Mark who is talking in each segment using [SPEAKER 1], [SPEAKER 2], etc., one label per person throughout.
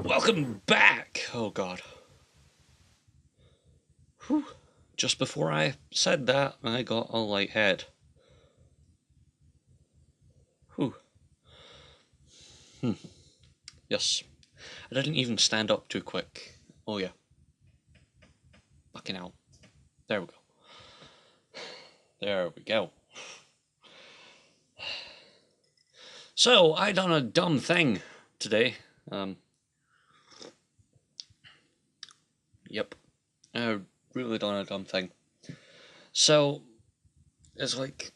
[SPEAKER 1] Welcome back! Oh god. Whew. Just before I said that, I got a light head. Whew. Yes. I didn't even stand up too quick. Oh yeah. Fucking hell. There we go. There we go. So, I done a dumb thing today. Yep. I really done a dumb thing. So, it's like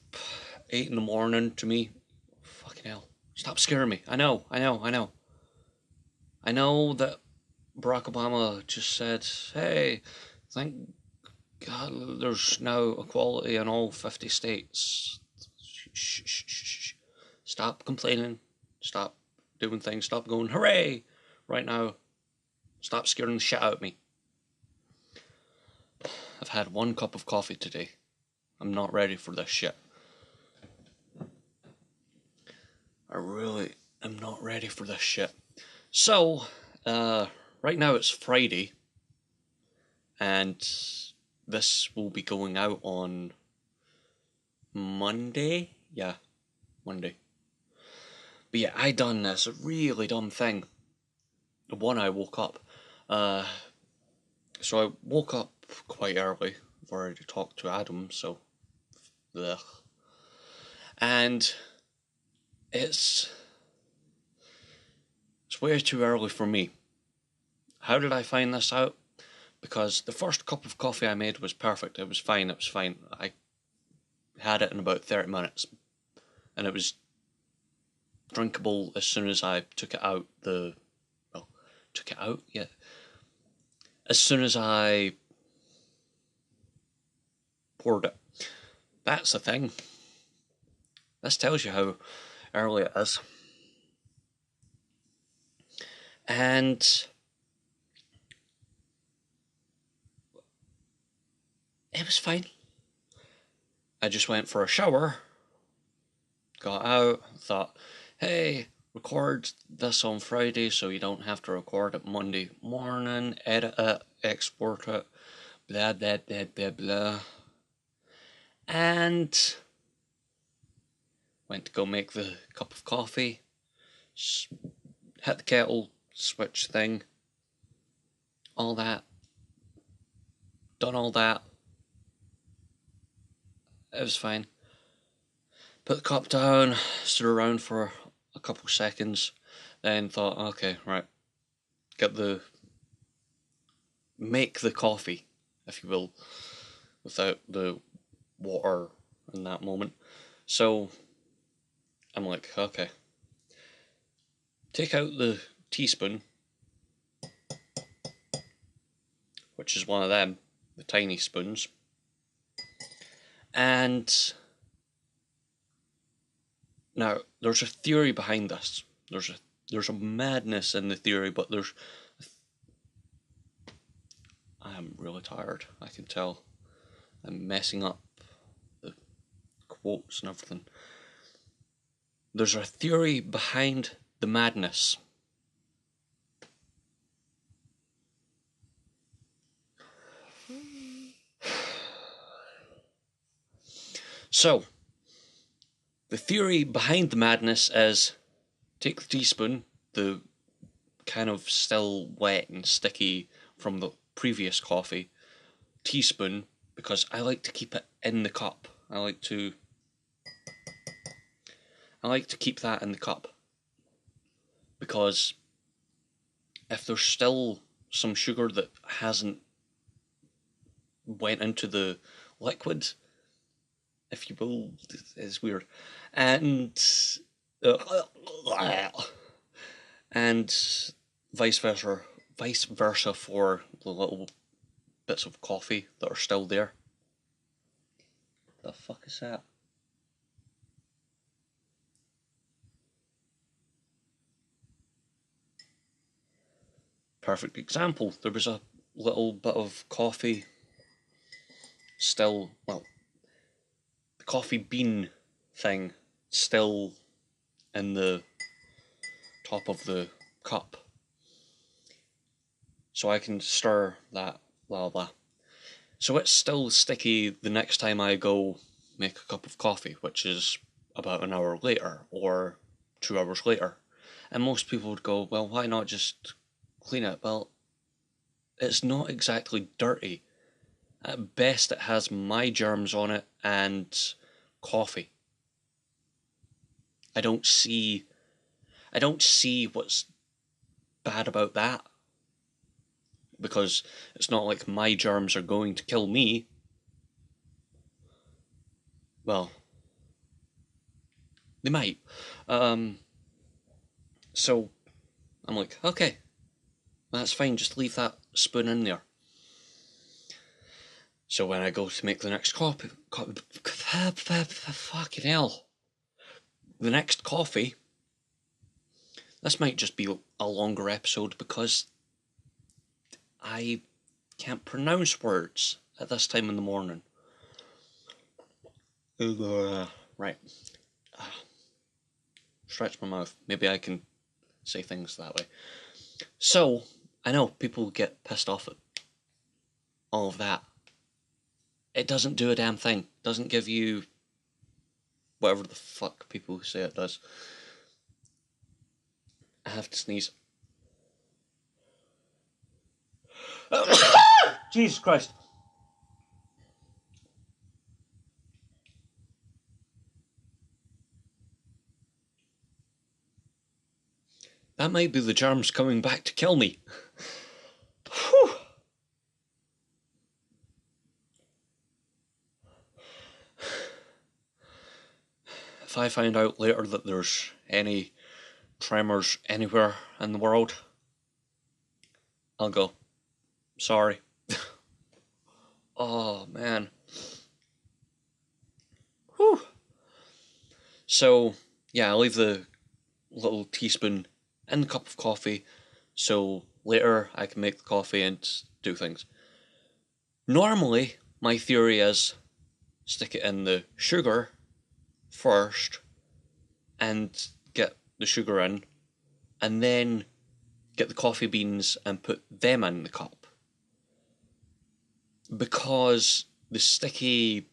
[SPEAKER 1] 8 in the morning to me. Fucking hell. Stop scaring me. I know. I know that Barack Obama just said, hey, thank God there's now equality in all 50 states. Shh. Stop complaining. Stop doing things. Stop going, hooray, right now. Stop scaring the shit out of me. I've had 1 cup of coffee today. I'm not ready for this shit. I really am not ready for this shit. So, right now it's Friday, and this will be going out on Monday? Yeah, Monday. But yeah, I done this really dumb thing. The one I woke up. So I woke up quite early. I've already talked to Adam, so... Ugh. And it's way too early for me. How did I find this out? Because the first cup of coffee I made was perfect. It was fine. I had it in about 30 minutes. And it was drinkable as soon as I took it out took it out? Yeah. As soon as I poured it. That's the thing. This tells you how early it is. And it was fine. I just went for a shower, got out, thought, hey, record this on Friday so you don't have to record it Monday morning, edit it, export it, blah, blah, blah, blah, blah. And went to go make the cup of coffee, hit the kettle, switch thing, all that. Done all that. It was fine. Put the cup down, stood around for a couple seconds, then thought, okay, right, make the coffee, if you will, without the water in that moment. So I'm like, okay, take out the teaspoon, which is one of them, the tiny spoons, and now there's a theory behind this. There's a madness in the theory, but I'm really tired. I can tell. I'm messing up the quotes and everything. There's a theory behind the madness. So, the theory behind the madness is take the teaspoon, the kind of still wet and sticky from the previous coffee, teaspoon, because I like to keep it in the cup. I like to keep that in the cup, because if there's still some sugar that hasn't went into the liquid, if you will, it's weird, and and vice versa for the little bits of coffee that are still there. The fuck is that? Perfect example. There was a little bit of coffee still, well, the coffee bean thing still in the top of the cup. so I can stir that, blah blah. So it's still sticky the next time I go make a cup of coffee, which is about an hour later or 2 hours later. And most people would go, well, why not just clean it? Well, it's not exactly dirty. At best, it has my germs on it and coffee. I don't see what's bad about that, because it's not like my germs are going to kill me. Well, they might. So I'm like, okay, that's fine, just leave that spoon in there. So when I go to make the next fucking hell, the next coffee, this might just be a longer episode because I can't pronounce words at this time in the morning. Right. Stretch my mouth. Maybe I can say things that way. So, I know people get pissed off at all of that. It doesn't do a damn thing. It doesn't give you whatever the fuck people say it does. I have to sneeze. Jesus Christ. That might be the germs coming back to kill me. Whew. If I find out later that there's any tremors anywhere in the world, I'll go, sorry. Oh, man. Whew. So, yeah, I'll leave the little teaspoon in the cup of coffee so later I can make the coffee and do things. Normally, my theory is stick it in the sugar first and get the sugar in, and then get the coffee beans and put them in the cup. Because the sticky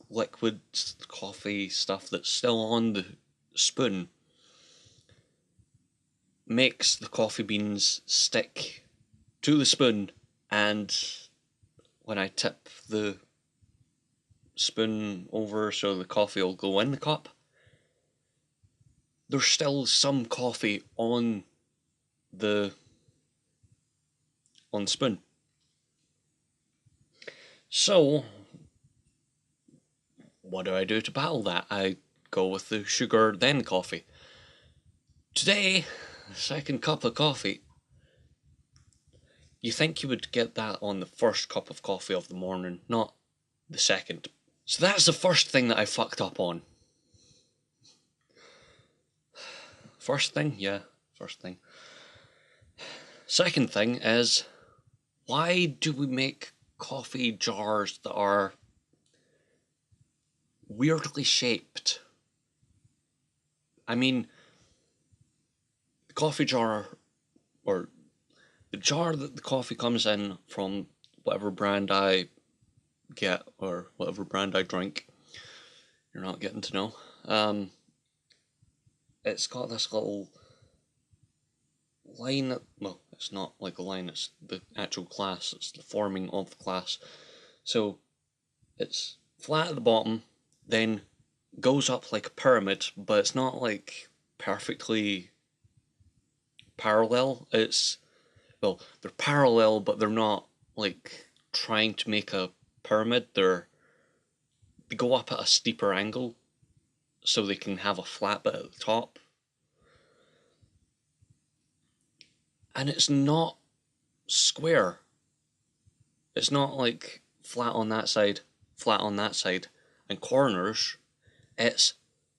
[SPEAKER 1] liquid coffee stuff that's still on the spoon makes the coffee beans stick to the spoon, and when I tip the spoon over so the coffee will go in the cup, there's still some coffee on the spoon. So what do I do to battle that? I go with the sugar, then coffee. Today, the second cup of coffee, you think you would get that on the first cup of coffee of the morning, not the second. So that's the first thing that I fucked up on. First thing? Yeah, first thing. Second thing is, why do we make coffee jars that are weirdly shaped? I mean, the coffee jar, or the jar that the coffee comes in from whatever brand I get, or whatever brand I drink, you're not getting to know. It's got this little line, well, it's not like a line, it's the actual glass, it's the forming of the glass. So it's flat at the bottom, then goes up like a pyramid, but it's not like perfectly parallel. It's, well, they're parallel, but they're not like trying to make a pyramid. They go up at a steeper angle so they can have a flat bit at the top. And it's not square. It's not like flat on that side, flat on that side, and corners. It's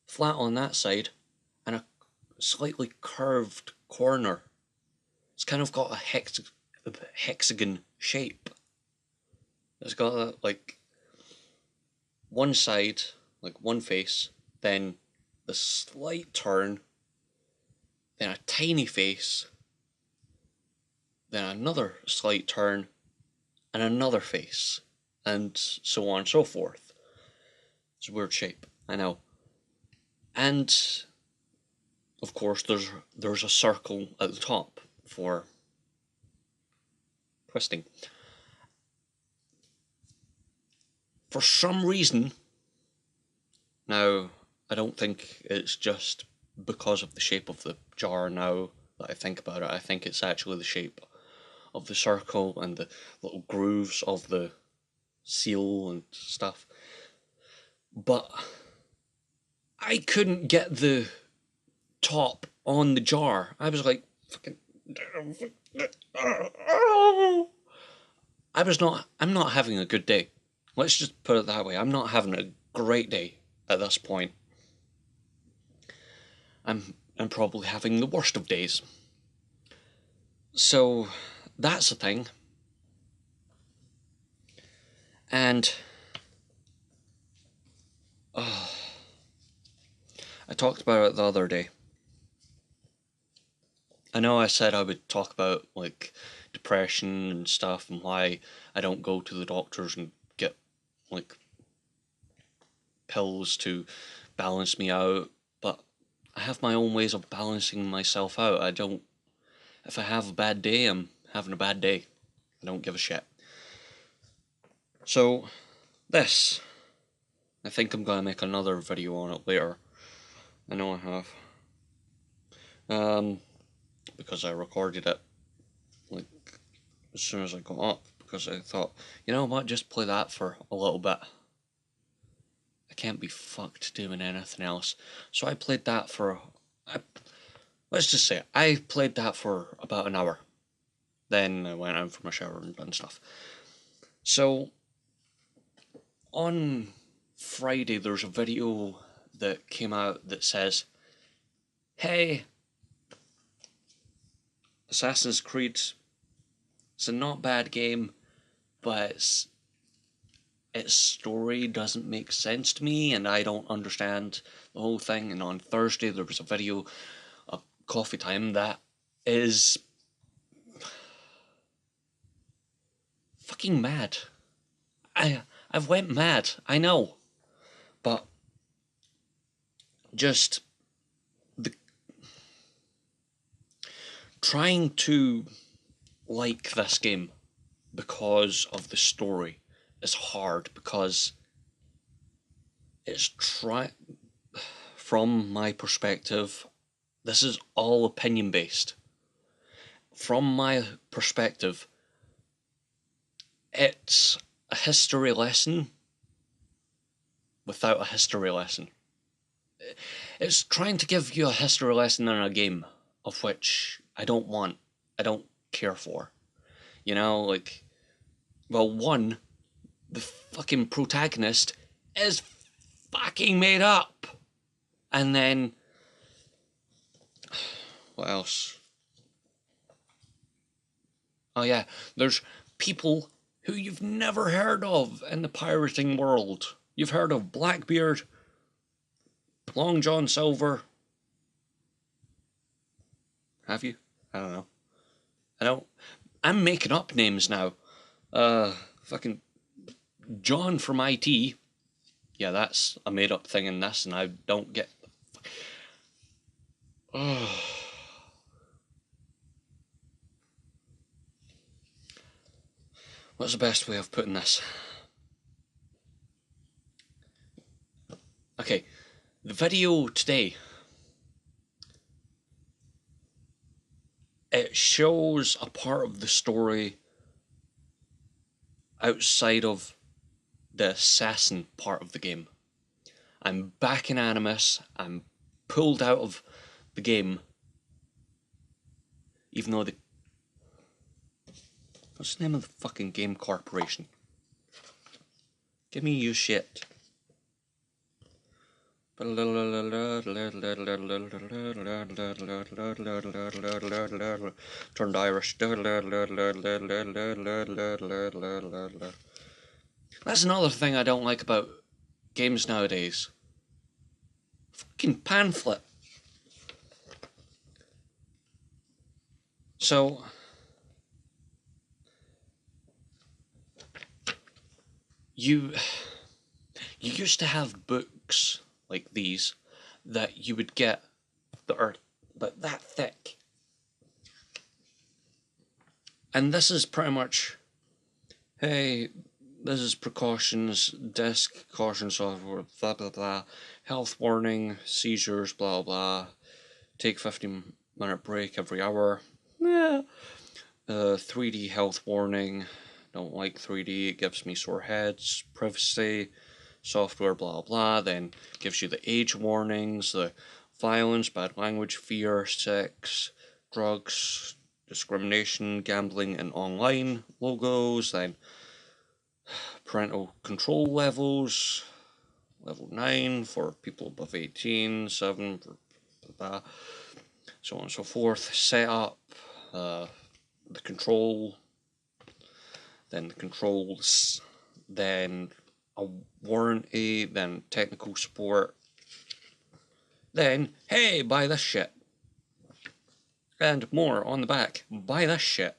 [SPEAKER 1] flat on that side and a slightly curved corner. It's kind of got a hexagon shape. It's got a, like, one side, like one face, then the slight turn, then a tiny face, then another slight turn, and another face, and so on and so forth. It's a weird shape, I know. And of course there's a circle at the top for twisting. For some reason, now I don't think it's just because of the shape of the jar now that I think about it. I think it's actually the shape of the circle and the little grooves of the seal and stuff. But I couldn't get the top on the jar. I was like, fucking. I'm not having a good day. Let's just put it that way. I'm not having a great day at this point. I'm probably having the worst of days. So that's a thing. And I talked about it the other day. I know I said I would talk about like depression and stuff and why I don't go to the doctors and get like pills to balance me out, but I have my own ways of balancing myself out. If I have a bad day, I'm having a bad day. I don't give a shit. So, this, I think I'm gonna make another video on it later. I know I have. Because I recorded it, like, as soon as I got up, because I thought, you know what, just play that for a little bit. I can't be fucked doing anything else. So I played that for, let's just say, I played that for about an hour. Then I went out for my shower and done stuff. So, on Friday, there's a video that came out that says, hey, Assassin's Creed, it's a not bad game, but its story doesn't make sense to me, and I don't understand the whole thing. And on Thursday, there was a video of Coffee Time that is fucking mad. I've went mad, I know, but just trying to like this game because of the story is hard, because from my perspective, this is all opinion based. From my perspective, it's a history lesson without a history lesson. It's trying to give you a history lesson in a game of which I don't care for. You know, like, well, one, the fucking protagonist is fucking made up. And then, what else? Oh yeah, there's people who you've never heard of in the pirating world. You've heard of Blackbeard, Long John Silver. Have you? I don't know. I'm making up names now. Fucking John from IT. Yeah, that's a made up thing in this, and I don't get. What's the best way of putting this? Okay, the video today, it shows a part of the story outside of the assassin part of the game. I'm back in Animus. I'm pulled out of the game, even though what's the name of the fucking game corporation? Give me your shit. Turned Irish. That's another thing I don't like about games nowadays. Fucking pamphlet. So, you used to have books like these that you would get that are about that thick. And this is pretty much, hey, this is precautions, disk caution software, blah blah blah, health warning, seizures, blah blah, take 15-minute break every hour. 3D health warning, don't like 3D, it gives me sore heads, privacy, software, blah blah, then gives you the age warnings, the violence, bad language, fear, sex, drugs, discrimination, gambling, and online logos, then parental control levels, level 9 for people above 18, 7 for blah, so on and so forth, setup, the control, then the controls, then a warranty, then technical support, then, hey, buy this shit. And more on the back, buy this shit.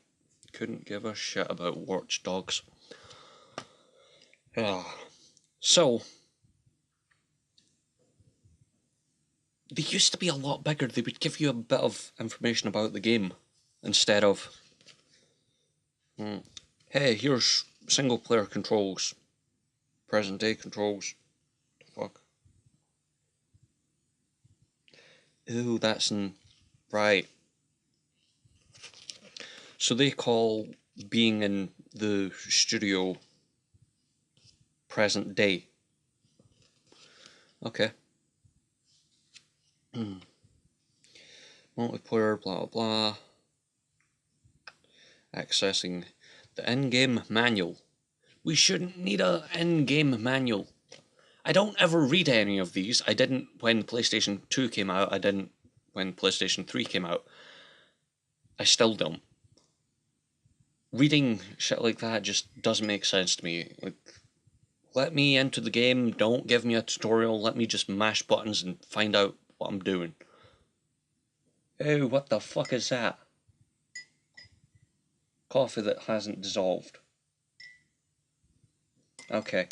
[SPEAKER 1] Couldn't give a shit about Watch Dogs. So, they used to be a lot bigger. They would give you a bit of information about the game instead of, hey, here's single player controls, present day controls. Fuck. Ooh, that's right. So they call being in the studio present day. Okay. Multiplayer, blah blah. Accessing the in-game manual. We shouldn't need an in-game manual. I don't ever read any of these. I didn't when PlayStation 2 came out. I didn't when PlayStation 3 came out. I still don't. Reading shit like that just doesn't make sense to me. Like, let me into the game, don't give me a tutorial, let me just mash buttons and find out what I'm doing. Oh, what the fuck is that? Coffee that hasn't dissolved. Okay,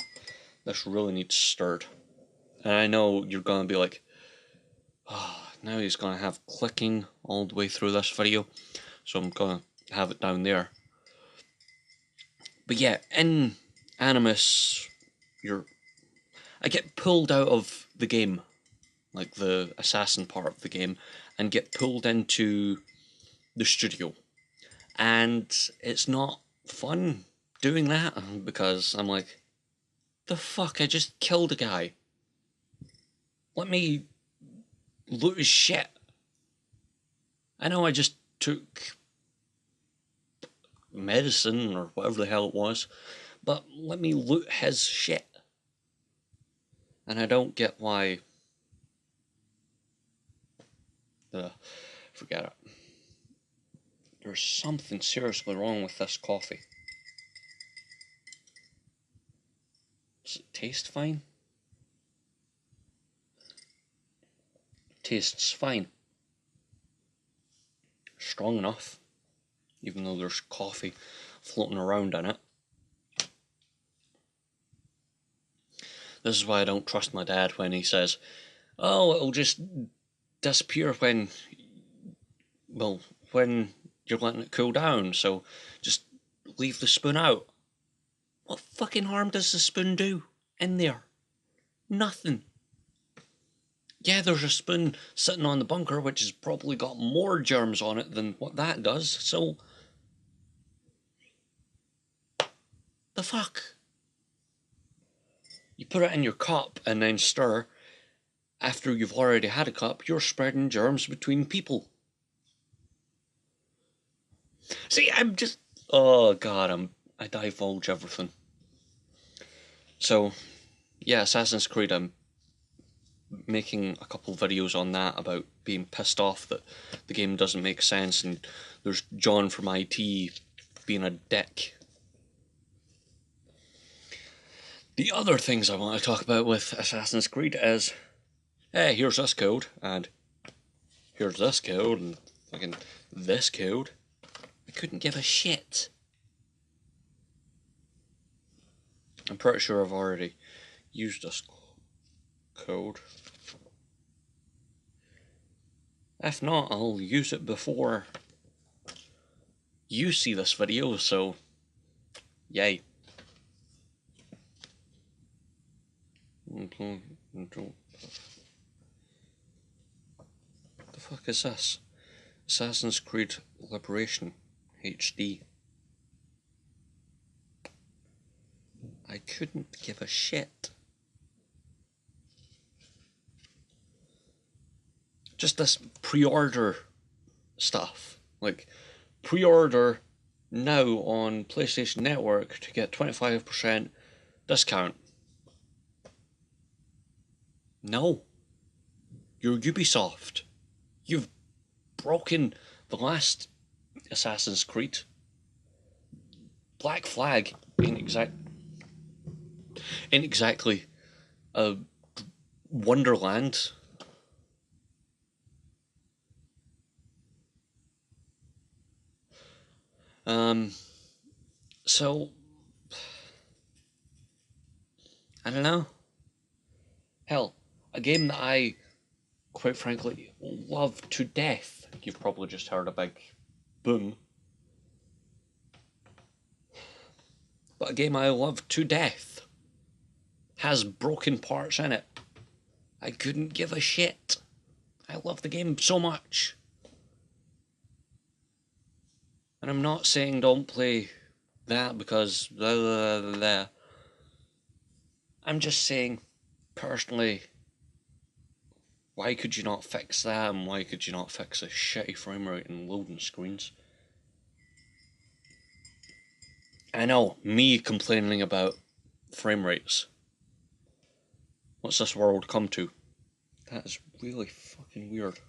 [SPEAKER 1] this really needs stirred. And I know you're gonna be like, now he's gonna have clicking all the way through this video, so I'm gonna have it down there. But yeah, in Animus, I get pulled out of the game, like the assassin part of the game, and get pulled into the studio. And it's not fun doing that, because I'm like, the fuck, I just killed a guy. Let me loot his shit. I know I just took medicine or whatever the hell it was, but let me loot his shit. And I don't get why. Forget it. There's something seriously wrong with this coffee. Does it taste fine? Tastes fine. Strong enough, even though there's coffee floating around in it. This is why I don't trust my dad when he says, oh, it'll just disappear when you're letting it cool down, so just leave the spoon out. What fucking harm does the spoon do in there? Nothing. Yeah, there's a spoon sitting on the bunker which has probably got more germs on it than what that does, so... The fuck? You put it in your cup and then stir. After you've already had a cup, you're spreading germs between people. See, I'm just... Oh god, I divulge everything. So, yeah, Assassin's Creed, I'm making a couple videos on that about being pissed off that the game doesn't make sense, and there's John from IT being a dick. The other things I want to talk about with Assassin's Creed is, hey, here's this code, and here's this code, and fucking this code. I couldn't give a shit. I'm pretty sure I've already used this code. If not, I'll use it before you see this video, so yay. The fuck is this? Assassin's Creed Liberation HD. I couldn't give a shit. Just this pre-order stuff. Like, pre-order now on PlayStation Network to get 25% discount. No. You're Ubisoft. You've broken the last Assassin's Creed. Black Flag ain't exactly a wonderland. So I don't know. Hell, a game that I, quite frankly, love to death. You've probably just heard a big boom. But a game I love to death has broken parts in it. I couldn't give a shit. I love the game so much. And I'm not saying don't play that because blah, blah, blah, blah. I'm just saying, personally, why could you not fix that, and why could you not fix a shitty frame rate and loading screens? I know, me complaining about frame rates. What's this world come to? That is really fucking weird.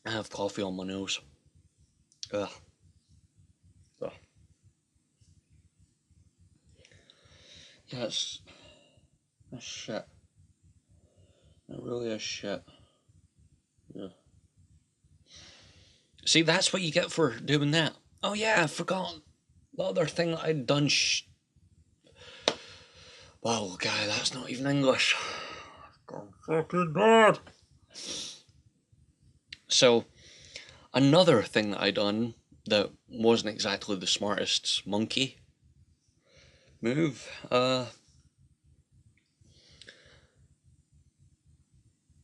[SPEAKER 1] I have coffee on my nose. Ugh. Ugh. Yeah, it's shit. It really is shit. Yeah. See, that's what you get for doing that. Oh yeah, I forgot the other thing that I'd done. Wow, guy, that's not even English. Gone fucking bad. So, another thing that I done that wasn't exactly the smartest monkey move.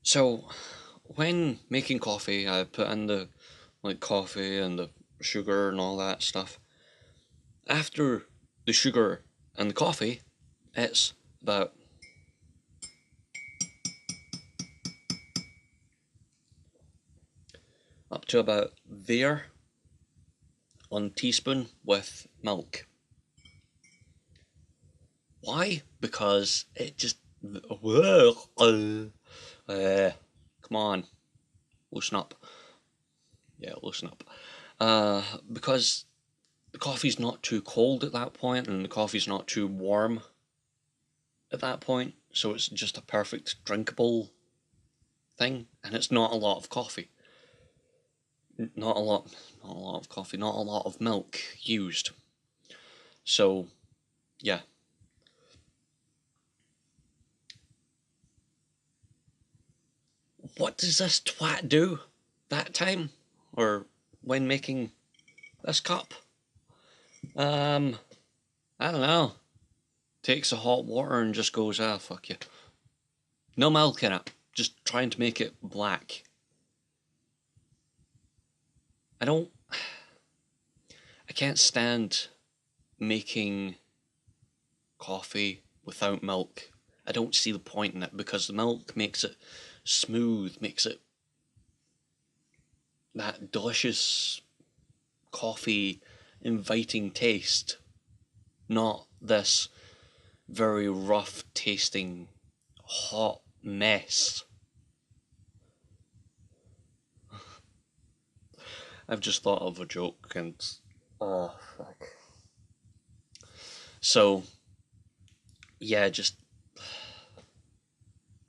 [SPEAKER 1] So when making coffee, I put in the coffee and the sugar and all that stuff. After the sugar and the coffee, it's about up to about there on teaspoon with milk. Why? Because it just come on, loosen up. Yeah, loosen up. Because the coffee's not too cold at that point, and the coffee's not too warm at that point, so it's just a perfect drinkable thing, and it's not a lot of coffee. Not a lot of coffee, not a lot of milk used. So, yeah. What does this twat do that time? Or when making this cup? I don't know. Takes the hot water and just goes, fuck you. No milk in it. Just trying to make it black. I can't stand making coffee without milk. I don't see the point in it because the milk makes it smooth, makes it that delicious coffee inviting taste, not this very rough tasting hot mess. I've just thought of a joke and oh fuck. So yeah, just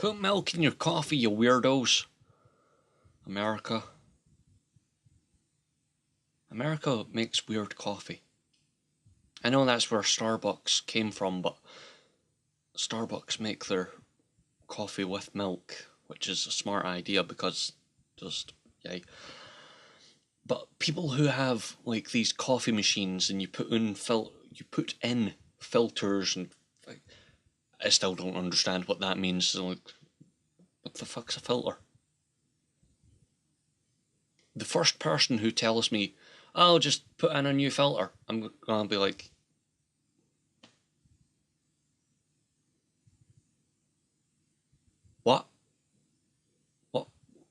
[SPEAKER 1] Put milk in your coffee, you weirdos. America. America makes weird coffee. I know that's where Starbucks came from, but Starbucks make their coffee with milk, which is a smart idea because just, yay. But people who have like these coffee machines and you put in filters and like, I still don't understand what that means. So, like, what the fuck's a filter? The first person who tells me, "I'll just put in a new filter," I'm gonna be like, "What? What?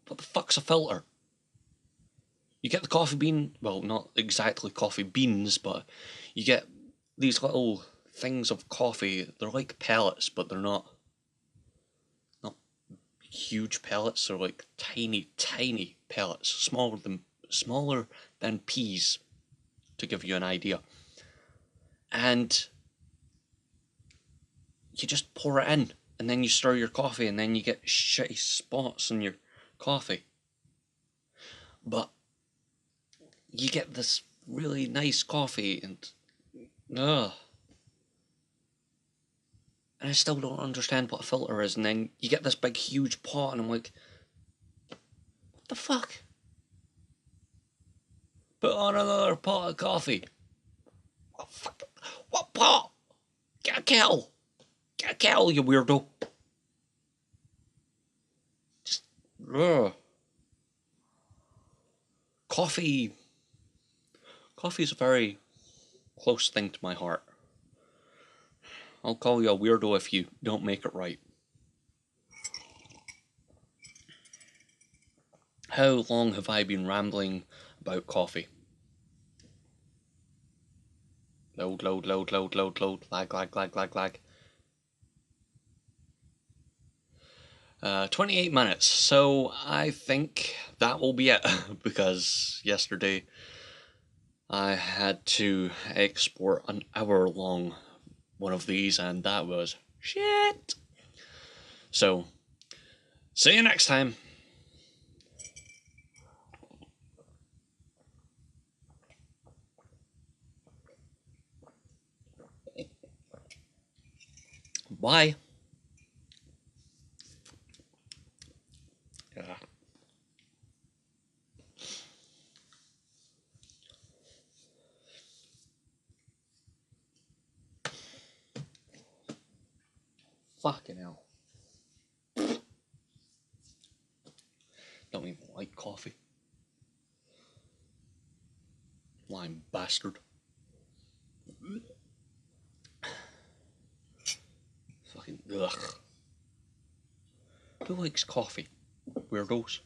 [SPEAKER 1] What the fuck's a filter?" You get the coffee bean, well, not exactly coffee beans, but you get these little things of coffee. They're like pellets, but they're not huge pellets. They're like tiny, tiny pellets, smaller than peas, to give you an idea. And you just pour it in, and then you stir your coffee, and then you get shitty spots in your coffee. But you get this really nice coffee, and ugh. And I still don't understand what a filter is. And then you get this big, huge pot, and I'm like, what the fuck? Put on another pot of coffee. What fuck? What pot? Get a kettle. Get a kettle, you weirdo. Just, ugh. Coffee. Coffee is a very close thing to my heart. I'll call you a weirdo if you don't make it right. How long have I been rambling about coffee? Load, load, load, load, load, load. Lag, lag, lag, lag, lag. 28 minutes. So I think that will be it because yesterday I had to export an hour-long one of these, and that was shit. So, see you next time. Bye. Yeah. Fucking hell. Don't even like coffee. Lying bastard. Fucking ugh. Who likes coffee? Weirdos.